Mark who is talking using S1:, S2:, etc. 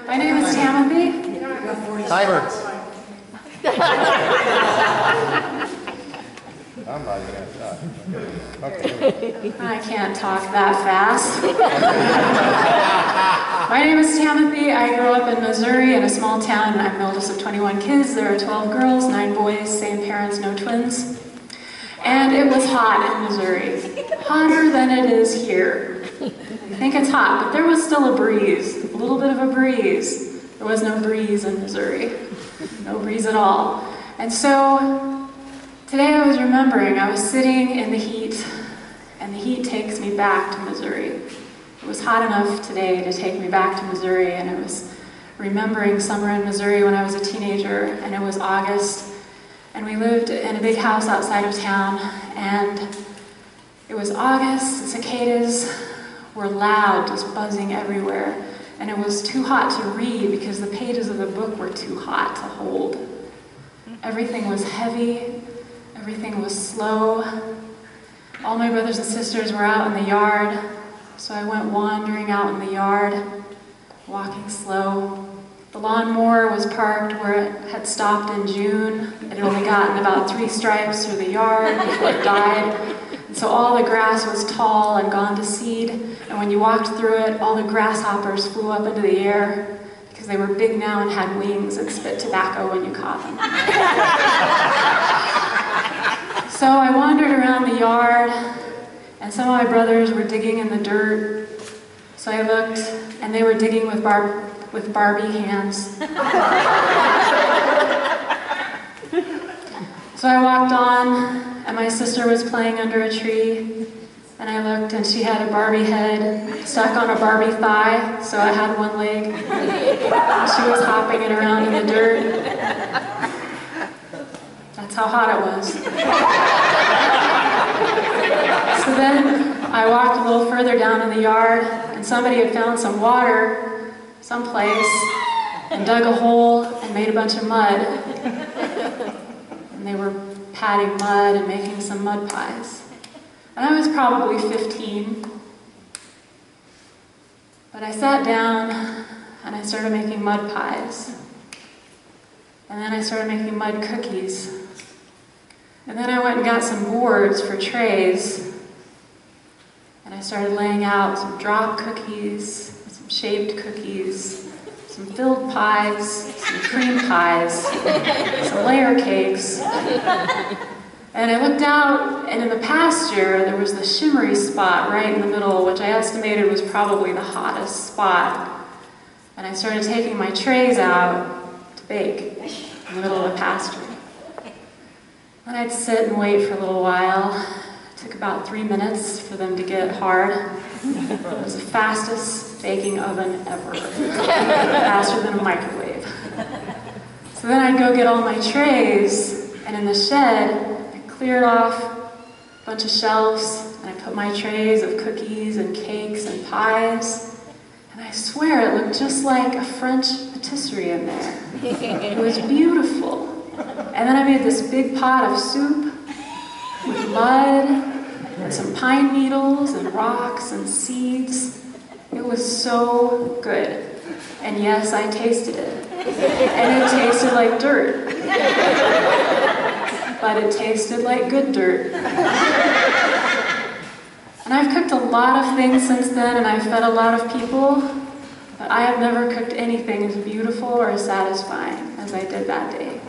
S1: My name is Tamathy.
S2: Timer. I'm not even gonna talk. Okay.
S1: I can't talk that fast. My name is Tamathy. I grew up in Missouri in a small town. I'm the oldest of 21 kids. There are 12 girls, 9 boys, same parents, no twins. And it was hot in Missouri. Hotter than it is here. I think it's hot, but there was still a breeze. A little bit of a breeze. There was no breeze in Missouri. No breeze at all. And so today I was remembering, I was sitting in the heat, and the heat takes me back to Missouri. It was hot enough today to take me back to Missouri, and I was remembering summer in Missouri when I was a teenager, and it was August, and we lived in a big house outside of town, and it was August, the cicadas were loud, just buzzing everywhere, and it was too hot to read because the pages of the book were too hot to hold. Everything was heavy. Everything was slow. All my brothers and sisters were out in the yard, so I went wandering out in the yard, walking slow. The lawnmower was parked where it had stopped in June. It had only gotten about 3 stripes through the yard before it died. And so all the grass was tall and gone to seed, and when you walked through it, all the grasshoppers flew up into the air because they were big now and had wings and spit tobacco when you caught them. So I wandered around the yard, and some of my brothers were digging in the dirt. So I looked, and they were digging with Barbie hands. So I walked on, and my sister was playing under a tree, and I looked, and she had a Barbie head stuck on a Barbie thigh, so I had one leg. She was hopping it around in the dirt. That's how hot it was. So then I walked a little further down in the yard, and somebody had found some water someplace and dug a hole and made a bunch of mud. And they were patting mud and making some mud pies. And I was probably 15. But I sat down and I started making mud pies. And then I started making mud cookies. And then I went and got some boards for trays. And I started laying out some drop cookies, some shaped cookies, some filled pies, some cream pies, some layer cakes. And I looked out, and in the pasture, there was the shimmery spot right in the middle, which I estimated was probably the hottest spot. And I started taking my trays out to bake in the middle of the pasture. And I'd sit and wait for a little while. It took about 3 minutes for them to get hard. It was the fastest baking oven ever. Faster than a microwave. So then I'd go get all my trays, and in the shed, I cleared off a bunch of shelves, and I put my trays of cookies and cakes and pies, and I swear it looked just like a French patisserie in there. It was beautiful. And then I made this big pot of soup with mud and some pine needles and rocks and seeds. It was so good. And yes, I tasted it. And it tasted like dirt. But it tasted like good dirt. And I've cooked a lot of things since then, and I've fed a lot of people, but I have never cooked anything as beautiful or as satisfying as I did that day.